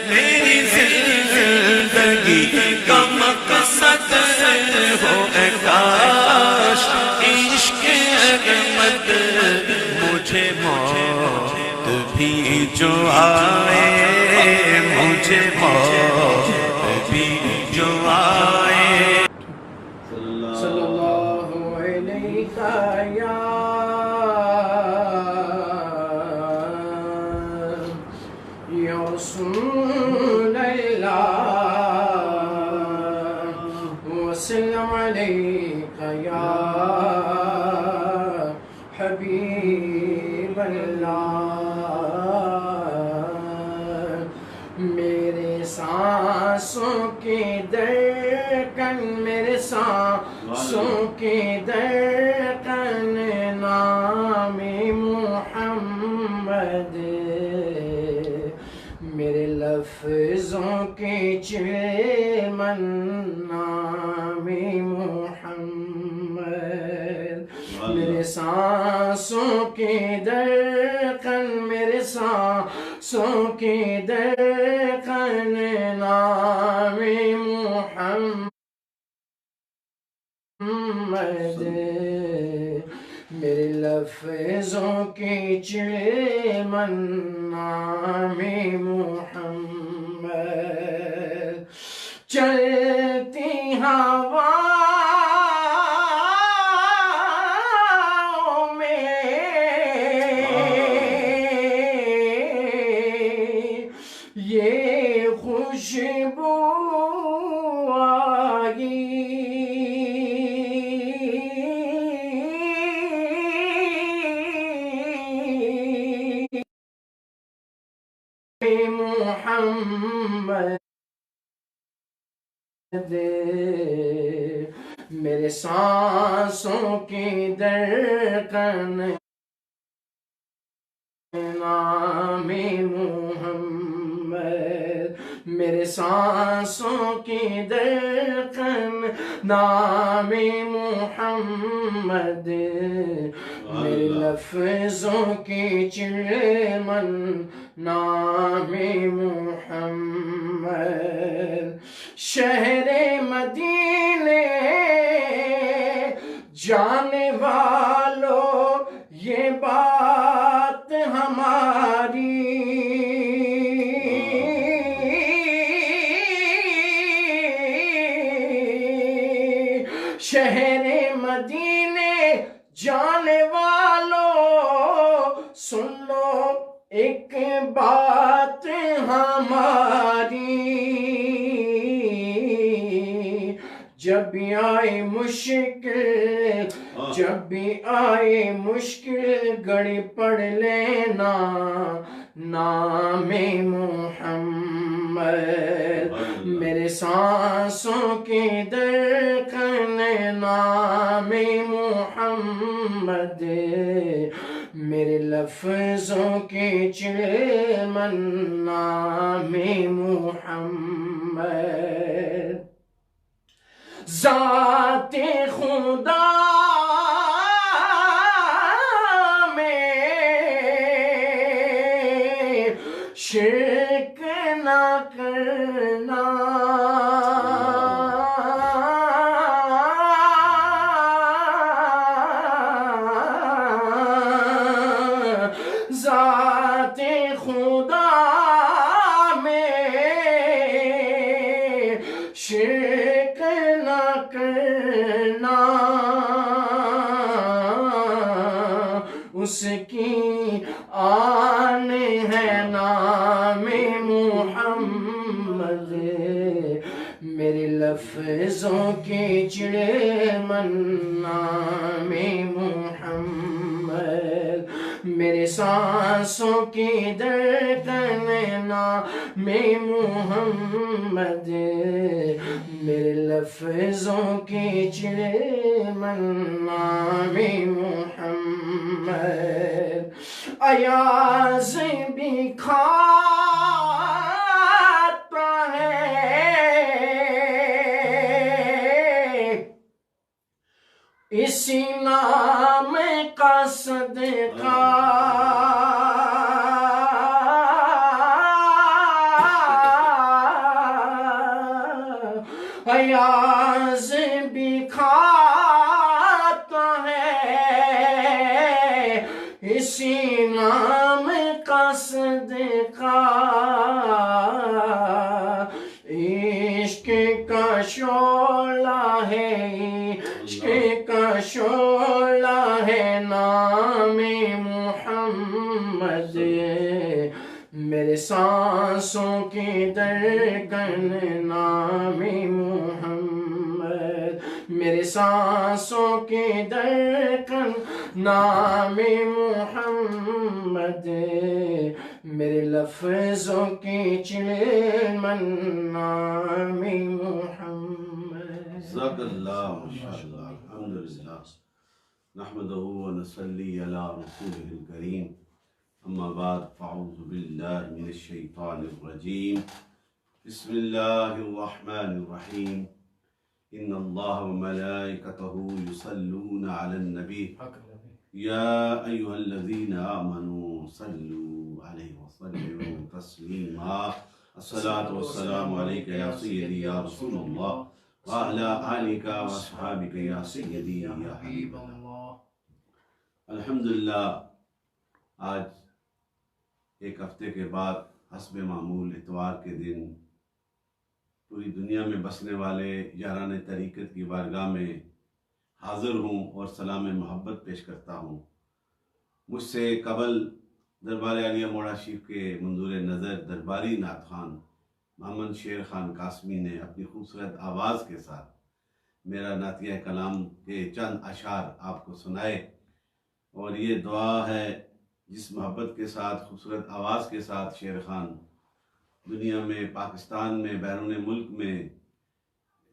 میری زندگی کا مقصد ہو اے کاش عشق احمد، مجھے موت بھی جو آئے، مجھے موت بھی جو آئے۔ صلی اللہ علیہ یا رسول اللہ، وسلم علیک یا حبیب اللہ۔ میرے سانسوں کی دھڑکن، میرے سانسوں کی دھڑکن نام محمد، میرے لفظوں کی چمن نام محمد، میرے سانسوں کی دھڑکن، میرے سانسوں کی دھڑکن نام محمد، میرے لفظوں کی چمن نام محمد۔ چلتی ہواؤں میں یہ خوشبو آئی، محمد، میرے سانسوں کی دھڑکن نام محمد، میرے سانسوں کی دھڑکن نام محمد، میرے لفظوں کی چمن نام محمد۔ شہر مدینے جانے والوں یہ بات ہماری، شہر مدینے جانے والوں سن لو ایک بات ہماری، جب بھی آئے مشکل، جب بھی آئے مشکل گھڑی پڑھ لینا نام محمد، میرے سانسوں کی دھڑکن نام محمد، میرے لفظوں کی چمن نام محمد۔ ذات خدا میں شرک نہ کرنا، ذات خدا میں شرک نہ کرنا، اس کی آن ہے نام محمد، میرے لفظوں کی چمن نام محمد، میرے سانسوں کی دھڑکن نام محمد، میرے لفظوں کی چمن نام محمد۔ ایاز بھی کھاتا ہے اسی نام کا صدقہ، ایاز بھی کھاتا ہے اسی نام کا صدقہ عشق کا شعلہ ہے عشق کا شعلہ ہے نام محمد میرے سانسوں کی دھڑکن نام محمد میرے سانسوں کی دھڑکن نام محمد میرے لفظوں کی چلمن نام محمد جزاک اللہ ماشاءاللہ الحمدللہ نحمدہ ونصلی علی رسولہ الکریم اما بعد فاعوذ باللہ من الشیطان الرجیم بسم اللہ الرحمن الرحیم ان اللہ وملائکتہ یصلون علی النبی یا ایہا الذین آمنوا صلوا علیہ وسلموا تسلیما الصلاة والسلام علیکہ یا سیدی یا رسول اللہ وعلی آلک واصحابک یا سیدی یا حبیب اللہ۔ الحمدللہ آج ایک ہفتے کے بعد حسب معمول اتوار کے دن پوری دنیا میں بسنے والے یاران طریقت کی بارگاہ میں حاضر ہوں اور سلام محبت پیش کرتا ہوں۔ مجھ سے قبل دربار عالیہ موڑا شریف کے منظور نظر درباری نعت خوان محمد شیر خان قاسمی نے اپنی خوبصورت آواز کے ساتھ میرا نعتیہ کلام کے چند اشعار آپ کو سنائے، اور یہ دعا ہے جس محبت کے ساتھ خوبصورت آواز کے ساتھ شیر خان دنیا میں پاکستان میں بیرون ملک میں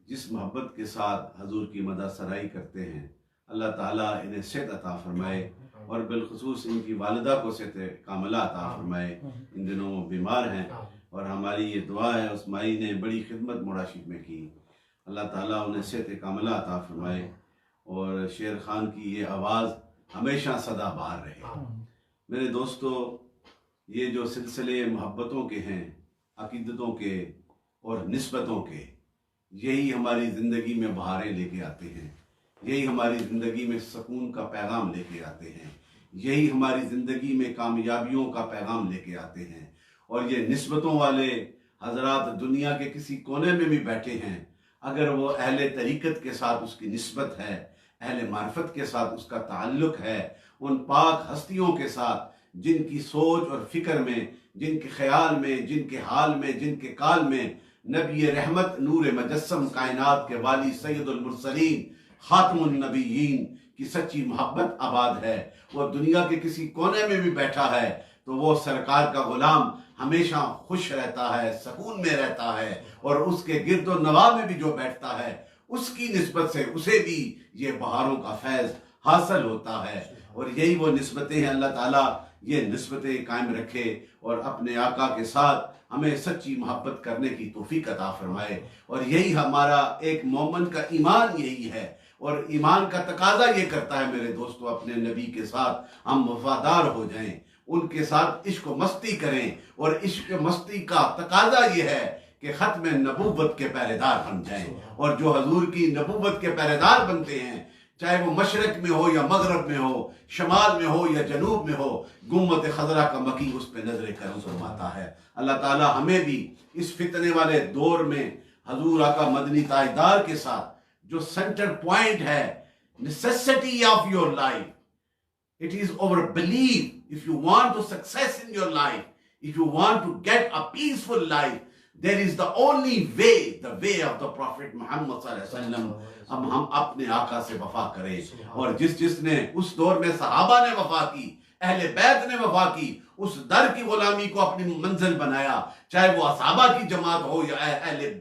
جس محبت کے ساتھ حضور کی مدح سرائی کرتے ہیں، اللہ تعالیٰ انہیں صحت عطا فرمائے، اور بالخصوص ان کی والدہ کو صحت کاملہ عطا فرمائے۔ ان دنوں وہ بیمار ہیں، اور ہماری یہ دعا ہے اس مائی نے بڑی خدمت موڑا شریف میں کی، اللہ تعالیٰ انہیں صحت کاملہ عطا فرمائے، اور شیر خان کی یہ آواز ہمیشہ سدا بہار رہے۔ میرے دوستو، یہ جو سلسلے محبتوں کے ہیں، عقیدتوں کے اور نسبتوں کے، یہی ہماری زندگی میں بہاریں لے کے آتے ہیں، یہی ہماری زندگی میں سکون کا پیغام لے کے آتے ہیں، یہی ہماری زندگی میں کامیابیوں کا پیغام لے کے آتے ہیں۔ اور یہ نسبتوں والے حضرات دنیا کے کسی کونے میں بھی بیٹھے ہیں، اگر وہ اہل طریقت کے ساتھ اس کی نسبت ہے، اہل معرفت کے ساتھ اس کا تعلق ہے، ان پاک ہستیوں کے ساتھ جن کی سوچ اور فکر میں، جن کے خیال میں، جن کے حال میں، جن کے کال میں نبی رحمت نور مجسم کائنات کے والی سید المرسلین خاتم النبیین کی سچی محبت آباد ہے، وہ دنیا کے کسی کونے میں بھی بیٹھا ہے تو وہ سرکار کا غلام ہمیشہ خوش رہتا ہے، سکون میں رہتا ہے، اور اس کے گرد و نواح میں بھی جو بیٹھتا ہے اس کی نسبت سے اسے بھی یہ بہاروں کا فیض حاصل ہوتا ہے۔ اور یہی وہ نسبتیں ہیں، اللہ تعالیٰ یہ نسبتیں قائم رکھے اور اپنے آقا کے ساتھ ہمیں سچی محبت کرنے کی توفیق عطا فرمائے۔ اور یہی ہمارا ایک مومن کا ایمان یہی ہے، اور ایمان کا تقاضا یہ کرتا ہے میرے دوستو، اپنے نبی کے ساتھ ہم وفادار ہو جائیں، ان کے ساتھ عشق و مستی کریں، اور عشق و مستی کا تقاضا یہ ہے کہ ختم نبوت کے پہرے دار بن جائیں، اور جو حضور کی نبوت کے پہرے دار بنتے ہیں، چاہے وہ مشرق میں ہو یا مغرب میں ہو، شمال میں ہو یا جنوب میں ہو، گنبد خضرا کا مکی اس پہ نظر کرم فرماتا ہے۔ اللہ تعالیٰ ہمیں بھی اس فتنے والے دور میں حضور آقا مدنی تاجدار کے ساتھ جو سینٹر پوائنٹ ہے، necessity of your life, it is our belief. If you want to success in your life, if you want to get a peaceful life, there is the only way, the way of the Prophet Muhammad صلی اللہ علیہ وسلم۔ اب ہم اپنے آقا سے وفا کریں، اور جس نے اس دور میں صحابہ نے وفا کی، اہل بیت نے وفا کی، اس در کی غلامی کو اپنی منزل بنایا، چاہے وہ صحابہ کی جماعت ہو یا اہل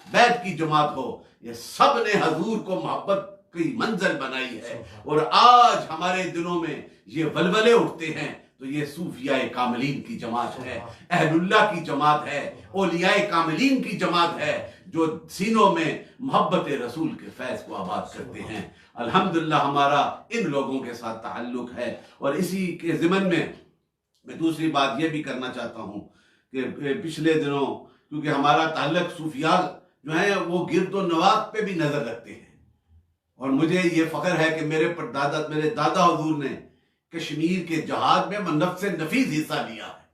بیت کی جماعت ہو، یہ سب نے حضور کو محبت کی منزل بنائی ہے۔ اور آج ہمارے دلوں میں یہ ولولے اٹھتے ہیں تو یہ صوفیاء کاملین کی جماعت ہے، اہل اللہ کی جماعت ہے، اولیاء کاملین کی جماعت ہے، جو سینوں میں محبت رسول کے فیض کو آباد کرتے ہیں۔ الحمدللہ ہمارا ان لوگوں کے ساتھ تعلق ہے۔ اور اسی کے ضمن میں دوسری بات یہ بھی کرنا چاہتا ہوں کہ پچھلے دنوں کیونکہ ہمارا تعلق صوفیاء جو ہیں وہ گرد و نواح پہ بھی نظر رکھتے ہیں. اور مجھے یہ فخر ہے کہ میرے دادا حضور نے کشمیر کے جہاد میں نفس نفیس حصہ لیا ہے.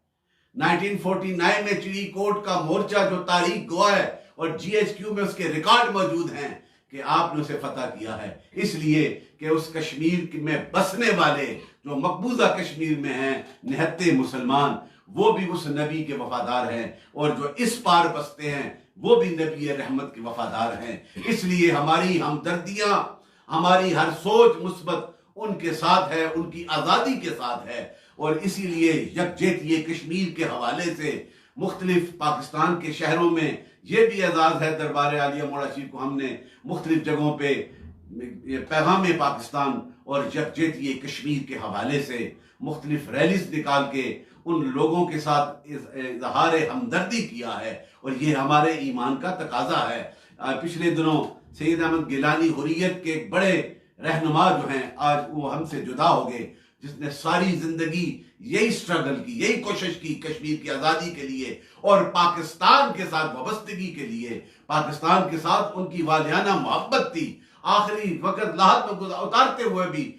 1949 میں چڑی کوٹ کا مورچہ جو تاریخ گواہ ہے اور GHQ میں اس کے ریکارڈ موجود ہیں کہ آپ نے اسے فتح کیا ہے، اس لیے کہ اس کشمیر میں بسنے والے جو مقبوضہ کشمیر میں ہیں نہتے مسلمان، وہ بھی اس نبی کے وفادار ہیں، اور جو اس پار بستے ہیں وہ بھی نبی رحمت کے وفادار ہیں. اس لیے ہماری ہمدردیاں، ہماری ہر سوچ مثبت ان کے ساتھ ہے، ان کی آزادی کے ساتھ ہے. اور اسی لیے یکجہتی کشمیر کے حوالے سے مختلف پاکستان کے شہروں میں یہ بھی اعزاز ہے. دربار عالیہ مولا شریف کو ہم نے مختلف جگہوں پہ پیغام پاکستان اور یکجہتی کشمیر کے حوالے سے مختلف ریلیز نکال کے ان لوگوں کے ساتھ اظہار ہمدردی کیا ہے، اور یہ ہمارے ایمان کا تقاضا ہے. پچھلے دنوں سید احمد گیلانی حریت کے ایک بڑے رہنما جو ہیں آج وہ ہم سے جدا ہو گئے، جس نے ساری زندگی یہی سٹرگل کی، یہی کوشش کی کشمیر کی آزادی کے لیے اور پاکستان کے ساتھ وابستگی کے لیے. پاکستان کے ساتھ ان کی والیانہ محبت تھی. آخری وقت لاحت میں اتارتے ہوئے بھی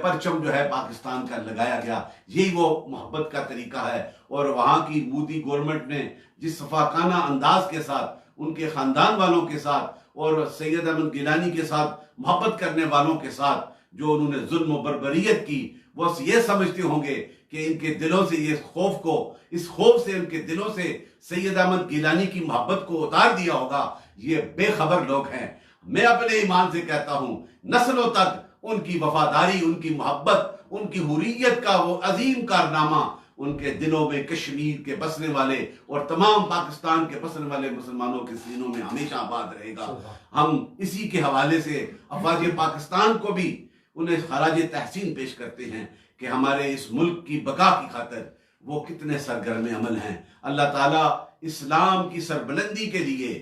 پرچم جو ہے پاکستان کا لگایا گیا. یہی وہ محبت کا طریقہ ہے. اور وہاں کی مودی گورنمنٹ نے جس شفاقانہ انداز کے ساتھ ان کے خاندان والوں کے ساتھ اور سید احمد گیلانی کے ساتھ محبت کرنے والوں کے ساتھ جو انہوں نے ظلم و بربریت کی، وہ یہ سمجھتے ہوں گے کہ ان کے دلوں سے اس خوف سے ان کے دلوں سے سید احمد گیلانی کی محبت کو اتار دیا ہوگا. یہ بے خبر لوگ ہیں. میں اپنے ایمان سے کہتا ہوں نسلوں تک ان کی وفاداری، ان کی محبت، ان کی حریت کا وہ عظیم کارنامہ ان کے دلوں میں کشمیر کے بسنے والے اور تمام پاکستان کے بسنے والے مسلمانوں کے سینوں میں ہمیشہ آباد رہے گا. ہم اسی کے حوالے سے افواج پاکستان کو بھی انہیں خراج تحسین پیش کرتے ہیں کہ ہمارے اس ملک کی بقا کی خاطر وہ کتنے سرگرم عمل ہیں. اللہ تعالیٰ اسلام کی سربلندی کے لیے،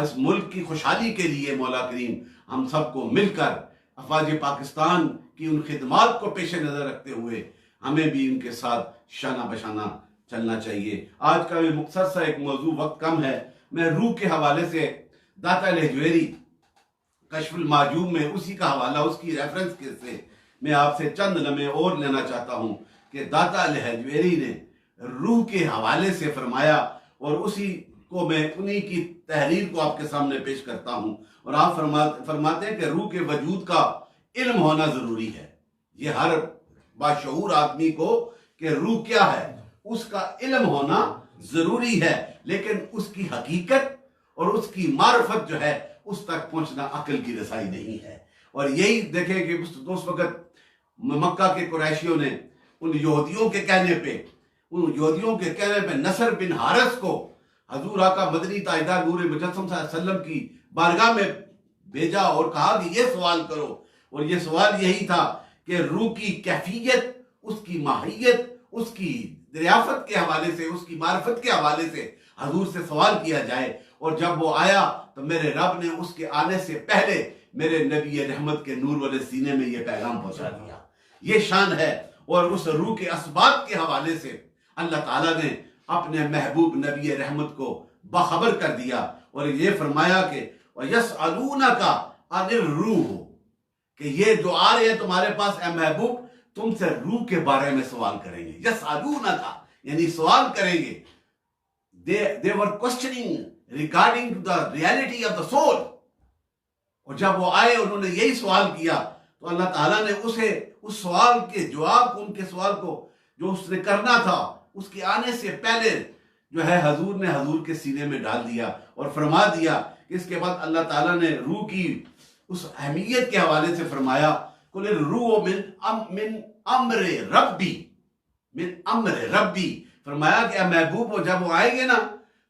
اس ملک کی خوشحالی کے لیے مولا کریم ہم سب کو مل کر افواج پاکستان کی ان خدمات کو پیش نظر رکھتے ہوئے ہمیں بھی ان کے ساتھ شانہ بشانہ چلنا چاہیے. آج کا بھی مختصر سا ایک موضوع، وقت کم ہے، میں روح کے حوالے سے داتا الحجویری کشف المعجوب میں اسی کا حوالہ، اس کی ریفرنس کے سے میں آپ سے چند لمحے اور لینا چاہتا ہوں کہ داتا الحجویری نے روح کے حوالے سے فرمایا، اور اسی کو میں انہی کی تحریر کو آپ کے سامنے پیش کرتا ہوں. اور آپ فرماتے ہیں کہ روح کے وجود کا علم ہونا ضروری ہے. یہ ہر باشعور آدمی کو کہ روح کیا ہے اس کا علم ہونا ضروری ہے، لیکن اس کی حقیقت اور اس کی معرفت جو ہے اس تک پہنچنا عقل کی رسائی نہیں ہے. اور یہی دیکھیں کہ اس وقت مکہ کے قریشیوں نے ان یہودیوں کے کہنے پہ نصر بن حارث کو حضور آقا مدنی تاجدار نور مجسم صلی اللہ علیہ وسلم کی بارگاہ میں بھیجا اور کہا کہ یہ سوال کرو. اور یہ سوال یہی تھا کہ روح کی کیفیت، اس کی ماہیت، اس کی دریافت کے حوالے سے، اس کی معرفت کے حوالے سے حضور سے سوال کیا جائے. اور جب وہ آیا تو میرے رب نے اس کے آنے سے پہلے میرے نبی رحمت کے نور والے سینے میں یہ پیغام پہنچا دیا. یہ شان ہے. اور اس روح کے اسباب کے حوالے سے اللہ تعالیٰ نے اپنے محبوب نبی رحمت کو باخبر کر دیا اور یہ فرمایا کہ وَيَسْأَلُونَكَ عَنِ الرُّوحِ، کہ یہ جو آ رہے ہیں تمہارے پاس اے محبوب تم سے روح کے بارے میں سوال کریں گے. يَسْأَلُونَكَ یعنی سوال کریں گے. They were questioning regarding the reality of the soul. اور جب وہ آئے انہوں نے یہی سوال کیا تو اللہ تعالیٰ نے اس سوال کے جواب کو، ان کے سوال کو جو اس نے کرنا تھا اس کے آنے سے پہلے جو ہے حضور نے حضور کے سینے میں ڈال دیا اور فرما دیا. اس کے بعد اللہ تعالیٰ نے روح کی اس اہمیت کے حوالے سے فرمایا قُلِ الرُّوحُ مِنْ أَمْرِ رَبِّي، من امر ربی. فرمایا کہ اے محبوب وہ جب وہ آئیں گے نا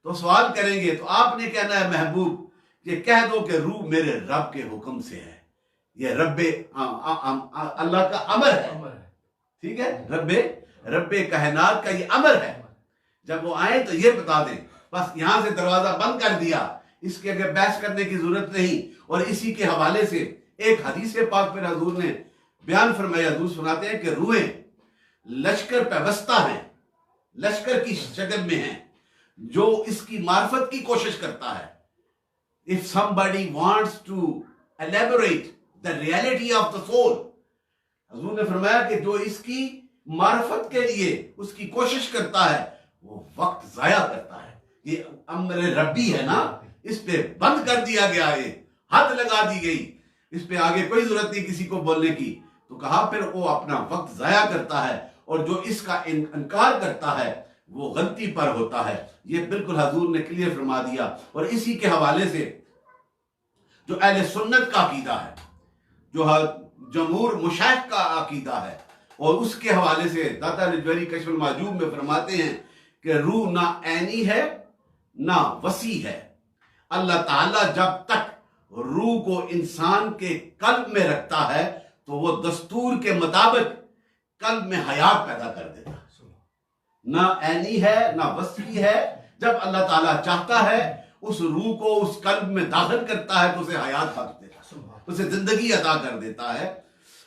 تو سوال کریں گے تو آپ نے کہنا ہے محبوب یہ کہہ دو کہ روح میرے رب کے حکم سے ہے. یہ رب اللہ کا امر ہے، ٹھیک ہے، رب کائنات کا یہ امر ہے. جب وہ آئیں تو یہ بتا دیں. بس یہاں سے دروازہ بند کر دیا، اس کے آگے بحث کرنے کی ضرورت نہیں. اور اسی کے حوالے سے ایک حدیث پاک پر حضور نے بیان فرمایا. حضور سناتے ہیں کہ روحیں لشکر پیوستہ ہیں، لشکر کی شکل میں ہیں جو اس کی معرفت کی کوشش کرتا ہے. if somebody wants to elaborate the reality of the soul, حضور نے فرمایا کہ جو اس کی معرفت کے لیے اس کی کوشش کرتا ہے وہ وقت ضائع کرتا ہے. یہ امر ربی ہے نا, اس پہ بند کر دیا گیا ہے, حد لگا دی گئی, اس پہ آگے کوئی ضرورت نہیں کسی کو بولنے کی. تو کہا پھر وہ اپنا وقت ضائع کرتا ہے, اور جو اس کا انکار کرتا ہے وہ غلطی پر ہوتا ہے. یہ بالکل حضور نے کلیئر فرما دیا. اور اسی کے حوالے سے جو اہل سنت کا عقیدہ ہے, جو جمہور مشائخ کا عقیدہ ہے, اور اس کے حوالے سے داتا رجوی کشف المحجوب میں فرماتے ہیں کہ روح نہ عینی ہے نہ وسیع ہے. اللہ تعالیٰ جب تک روح کو انسان کے قلب میں رکھتا ہے تو وہ دستور کے مطابق قلب میں حیات پیدا کر دیتا ہے. نہ عینی ہے نہ وسیع ہے. جب اللہ تعالیٰ چاہتا ہے اس روح کو اس قلب میں داخل کرتا ہے تو اسے حیات بخش دیتا ہے, اسے زندگی عطا کر دیتا ہے.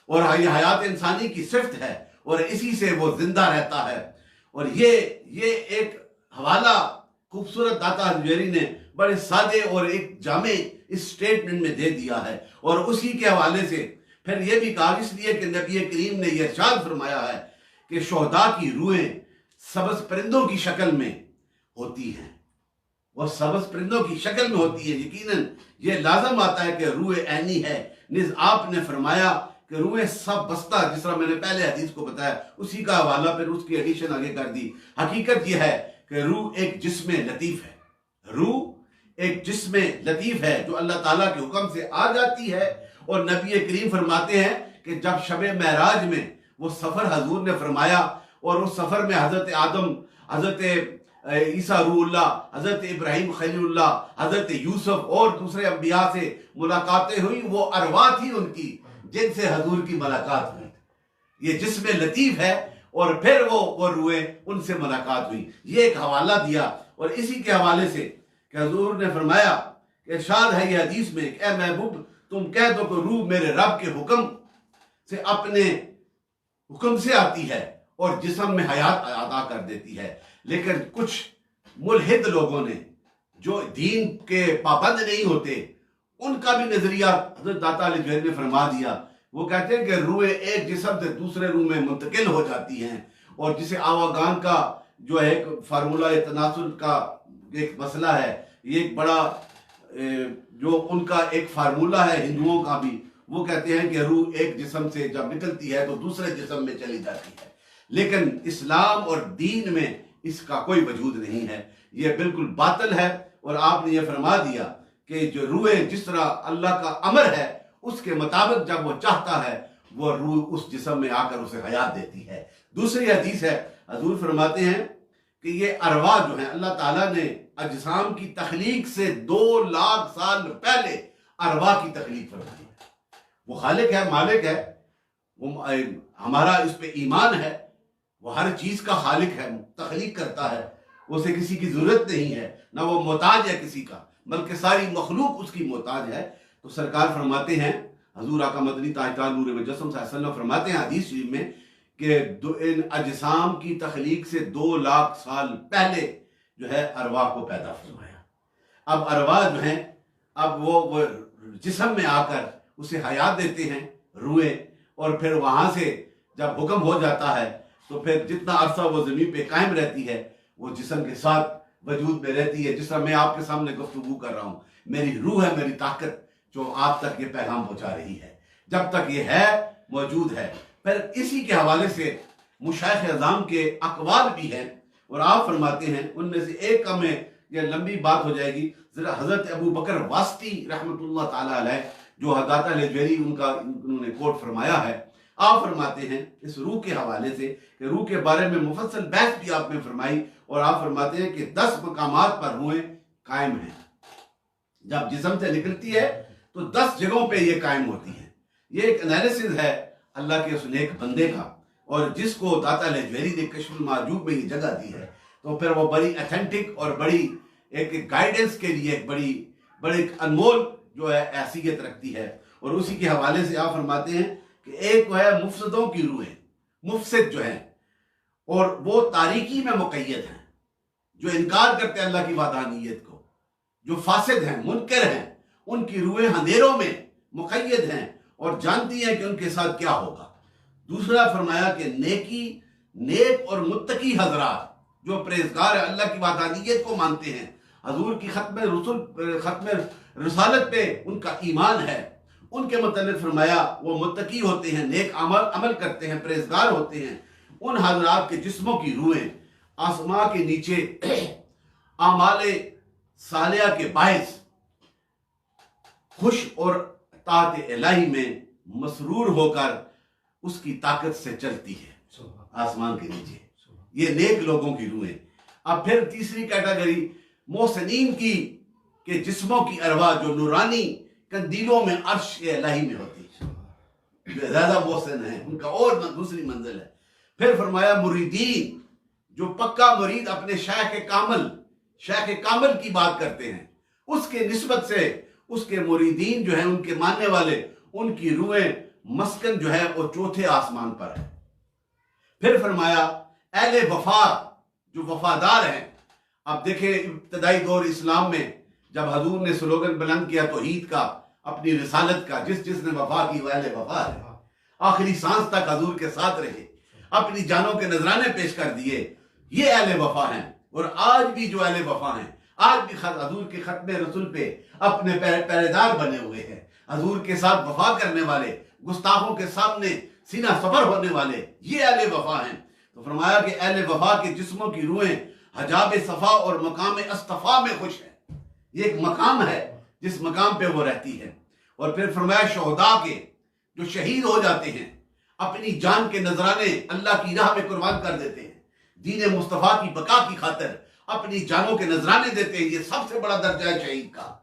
اور یہ حیات انسانی کی صفت ہے, اور اسی سے وہ زندہ رہتا ہے. اور یہ ایک حوالہ خوبصورت داتا حجویری نے بڑے سادے اور ایک جامع اس سٹیٹمنٹ میں دے دیا ہے. اور اسی کے حوالے سے پھر یہ بھی کہا, اس لیے کہ نبی کریم نے یہ ارشاد فرمایا ہے کہ شہداء کی روحیں سبز پرندوں کی شکل میں ہوتی ہیں. وہ سبز پرندوں کی شکل میں ہوتی ہے. یقیناً یہ لازم آتا ہے کہ روح عینی ہے. نیز آپ نے فرمایا کہ روح سب بستہ, جس طرح میں نے پہلے حدیث کو بتایا, اسی کا حوالہ پھر اس کی ایڈیشن آگے کر دی. حقیقت یہ ہے کہ روح ایک جسم لطیف ہے. روح ایک جسم لطیف ہے جو اللہ تعالیٰ کے حکم سے آ جاتی ہے. اور نبی کریم فرماتے ہیں کہ جب شب معراج میں وہ سفر حضور نے فرمایا, اور اس سفر میں حضرت آدم, حضرت عیسیٰ روح اللہ, حضرت ابراہیم خلیل اللہ, حضرت یوسف اور دوسرے انبیاء سے ملاقاتیں ہوئی, وہ ارواح تھی ان کی جن سے حضور کی ملاقات ہوئی. یہ جسم لطیف ہے, اور پھر وہ روحیں ان سے ملاقات ہوئی. یہ ایک حوالہ دیا. اور اسی کے حوالے سے کہ حضور نے فرمایا کہ ارشاد ہے یہ حدیث میں کہ اے محبوب تم کہہ دو کہ روح میرے رب کے حکم سے اپنے حکم سے آتی ہے اور جسم میں حیات عطا کر دیتی ہے. لیکن کچھ ملحد لوگوں نے جو دین کے پابند نہیں ہوتے, ان کا بھی نظریہ حضرت داتا علی جوہری نے فرما دیا. وہ کہتے ہیں کہ روحیں ایک جسم سے دوسرے روح میں منتقل ہو جاتی ہیں, اور جسے آواگان کا جو ہے ایک فارمولہ تناسل کا ایک مسئلہ ہے, یہ ایک بڑا جو ان کا ایک فارمولہ ہے ہندوؤں کا بھی. وہ کہتے ہیں کہ روح ایک جسم سے جب نکلتی ہے تو دوسرے جسم میں چلی جاتی ہے. لیکن اسلام اور دین میں اس کا کوئی وجود نہیں ہے, یہ بالکل باطل ہے. اور آپ نے یہ فرما دیا کہ جو روحیں جس طرح اللہ کا امر ہے اس کے مطابق جب وہ چاہتا ہے وہ روح اس جسم میں آ کر اسے حیات دیتی ہے. دوسری حدیث ہے, حضور فرماتے ہیں کہ یہ ارواح جو ہیں اللہ تعالیٰ نے اجسام کی تخلیق سے 2 لاکھ سال پہلے ارواح کی تخلیق فرمائی. وہ خالق ہے, مالک ہے, وہ ہمارا اس پہ ایمان ہے, وہ ہر چیز کا خالق ہے, تخلیق کرتا ہے, اسے کسی کی ضرورت نہیں ہے, نہ وہ محتاج ہے کسی کا, بلکہ ساری مخلوق اس کی محتاج ہے. تو سرکار فرماتے ہیں, حضور آقا مدنی تاجدار نور مجسم صلی اللہ علیہ وسلم فرماتے ہیں حدیث شریف میں کہ ان اجسام کی تخلیق سے 2 لاکھ سال پہلے جو ہے ارواح کو پیدا فرمایا. اب ارواح جو ہیں اب وہ جسم میں آ کر اسے حیات دیتے ہیں روحیں, اور پھر وہاں سے جب حکم ہو جاتا ہے تو پھر جتنا عرصہ وہ زمین پہ قائم رہتی ہے وہ جسم کے ساتھ وجود میں رہتی ہے. جس طرح میں آپ کے سامنے گفتگو کر رہا ہوں, میری روح ہے, میری طاقت جو آپ تک یہ پیغام پہنچا رہی ہے, جب تک یہ ہے موجود ہے. پھر اسی کے حوالے سے مشائخ اعظام کے اقوال بھی ہیں, اور آپ فرماتے ہیں ان میں سے ایک کا میں یہ لمبی بات ہو جائے گی, ذرا حضرت ابو بکر واسطی رحمۃ اللہ تعالی علیہ جو حضرت لجویری انہوں نے کوٹ فرمایا ہے, آپ فرماتے ہیں اس روح کے حوالے سے کہ روح کے بارے میں مفصل بحث بھی آپ نے فرمائی, اور آپ فرماتے ہیں کہ 10 مقامات پر روحیں قائم ہیں. جب جسم سے نکلتی ہے تو 10 جگہوں پہ یہ قائم ہوتی ہیں. یہ ایک انالیسز ہے اللہ کے اس نیک بندے کا, اور جس کو داتا لجویری نے کشف المحجوب میں یہ جگہ دی ہے تو پھر وہ بڑی ایتھنٹک اور بڑی ایک گائیڈنس کے لیے ایک بڑی انمول جو ہے حیثیت رکھتی ہے. اور اسی کے حوالے سے آپ فرماتے ہیں کہ ایک ہے مفسدوں کی روحیں, مفسد جو ہیں, اور وہ تاریکی میں مقید ہیں, جو انکار کرتے ہیں اللہ کی وحدانیت کو, جو فاسد ہیں، منکر ہیں، ان کی روحیں اندھیروں میں مقید ہیں اور جانتی ہیں کہ ان کے ساتھ کیا ہوگا۔ دوسرا فرمایا کہ نیک اور متقی حضرات جو پرہیزگار ہیں، اللہ کی وحدانیت کو مانتے ہیں، حضور کی ختم رسالت پہ ان کا ایمان ہے، ان کے متعلق فرمایا وہ متقی ہوتے ہیں، نیک عمل کرتے ہیں، پرہیزگار ہوتے ہیں۔ ان حضرات کے جسموں کی روحیں آسمان کے نیچے اعمال صالحہ کے باعث خوش اور طاعت الہی میں مسرور ہو کر اس کی طاقت سے چلتی ہے آسمان کے نیچے۔ یہ نیک لوگوں کی روحیں۔ اب پھر تیسری کیٹیگری محسنین کی کہ جسموں کی ارواح جو نورانی قندیلوں میں عرش الہی میں ہوتی ہے، جو زیادہ محسن ہیں، ان کا اور دوسری منزل ہے۔ پھر فرمایا مریدین جو پکا مرید اپنے شیخ کامل کی بات کرتے ہیں، اس کے نسبت سے اس کے مریدین جو ہیں، ان کے ماننے والے، ان کی روحیں مسکن جو ہے وہ چوتھے آسمان پر ہے۔ پھر فرمایا اہل وفا جو وفادار ہیں۔ اب دیکھیں ابتدائی دور اسلام میں جب حضور نے سلوگن بلند کیا توحید کا، اپنی رسالت کا، جس نے وفا کی وہ اہل وفا ہے، آخری سانس تک حضور کے ساتھ رہے، اپنی جانوں کے نذرانے پیش کر دیے، یہ اہل وفا ہیں۔ اور آج بھی جو اہل وفا ہیں، آج بھی حضور کے ختم رسول پہ اپنے پہرےدار بنے ہوئے ہیں، حضور کے ساتھ وفا کرنے والے، گستاخوں کے سامنے سینہ سفر ہونے والے، یہ اہل وفا ہیں۔ تو فرمایا کہ اہل وفا کے جسموں کی روحیں حجاب صفا اور مقام اصطفا میں خوش ہیں۔ یہ ایک مقام ہے جس مقام پہ وہ رہتی ہے۔ اور پھر فرمایا شہداء کے جو شہید ہو جاتے ہیں، اپنی جان کے نذرانے اللہ کی راہ میں قربان کر دیتے ہیں، دین مصطفیٰ کی بقا کی خاطر اپنی جانوں کے نذرانے دیتے ہیں، یہ سب سے بڑا درجہ ہے شہید کا۔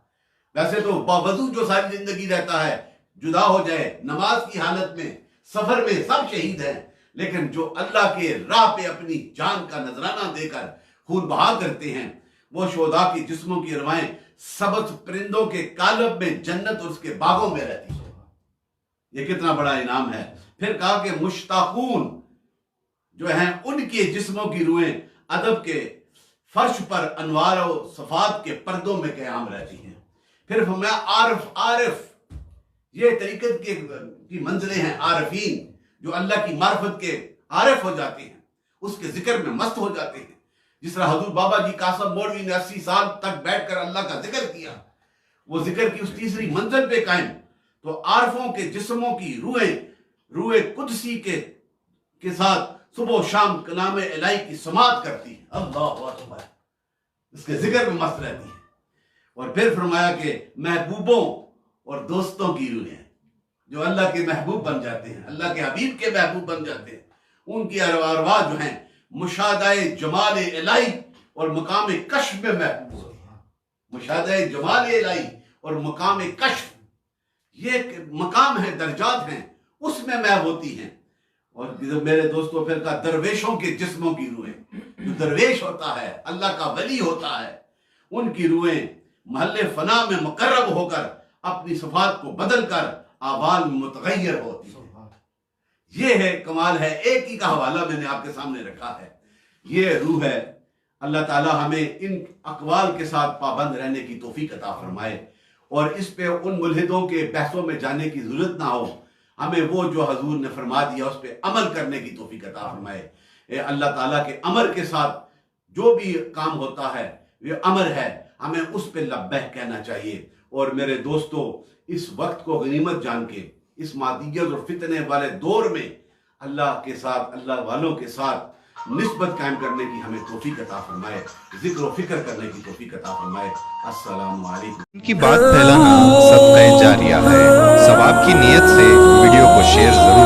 ویسے تو باوجود جو ساری زندگی رہتا ہے، جدا ہو جائے، نماز کی حالت میں، سفر میں، سب شہید ہیں، لیکن جو اللہ کے راہ پہ اپنی جان کا نذرانہ دے کر خون بہا کرتے ہیں، وہ شہداء کی جسموں کی ارواحیں سبز پرندوں کے کالب میں جنت اور اس کے باغوں میں رہتی ہیں۔ یہ کتنا بڑا انعام ہے۔ پھر کہا کہ مشتاقون جو ہیں، ان کے جسموں کی روحیں ادب کے فرش پر انوار و صفات کے پردوں میں قیام رہتی ہیں۔ پھر فرمایا عارف یہ طریقت کی منزلیں ہیں، عارفین جو اللہ کی معرفت کے عارف ہو جاتے ہیں، اس کے ذکر میں مست ہو جاتے ہیں۔ جس طرح حضور بابا جی قاسم مولوی نے 80 سال تک بیٹھ کر اللہ کا ذکر کیا، وہ ذکر کی اس تیسری منزل پہ قائم۔ تو عارفوں کے جسموں کی روح قدسی کے ساتھ صبح و شام کلام الہی کی سماعت کرتی ہے، اللہ اکبر، اس کے ذکر میں مست رہتی ہے۔ اور پھر فرمایا کہ محبوبوں اور دوستوں کی روحیں جو اللہ کے محبوب بن جاتے ہیں، اللہ کے حبیب کے محبوب بن جاتے ہیں، ان کی ارواح جو ہیں مشاہدہ جمال الہی اور مقام کشف میں محبوب ہوتی ہیں۔ مشاہدہ جمال الہی اور مقام کشف، یہ مقام ہے، درجات ہیں، اس میں محو ہوتی ہیں۔ اور میرے دوستوں پھر کہا درویشوں کے جسموں کی روحیں، جو درویش ہوتا ہے، اللہ کا ولی ہوتا ہے، ان کی روحیں محل فنا میں مقرب ہو کر اپنی صفات کو بدل کر اعمال میں متغیر ہوتی ہیں۔ یہ ہے کمال ہے۔ ایک ہی کا حوالہ میں نے آپ کے سامنے رکھا ہے، یہ روح ہے۔ اللہ تعالی ہمیں ان اقوال کے ساتھ پابند رہنے کی توفیق عطا فرمائے، اور اس پہ ان ملحدوں کے بحثوں میں جانے کی ضرورت نہ ہو، ہمیں وہ جو حضور نے فرما دیا اس پہ عمل کرنے کی توفیق عطا فرمائے۔ اے اللہ تعالیٰ کے امر کے ساتھ جو بھی کام ہوتا ہے یہ امر ہے، ہمیں اس پہ لبیک کہنا چاہیے۔ اور میرے دوستو، اس وقت کو غنیمت جان کے اس مادیت اور فتنے والے دور میں اللہ کے ساتھ، اللہ والوں کے ساتھ نسبت قائم کرنے کی ہمیں توفیق عطا فرمائے، ذکر و فکر کرنے کی توفیق عطا فرمائے۔ السلام علیکم۔ ان کی بات پھیلانا صدقہ جاریہ ہے۔ ثواب کی نیت سے ویڈیو کو شیئر ضرور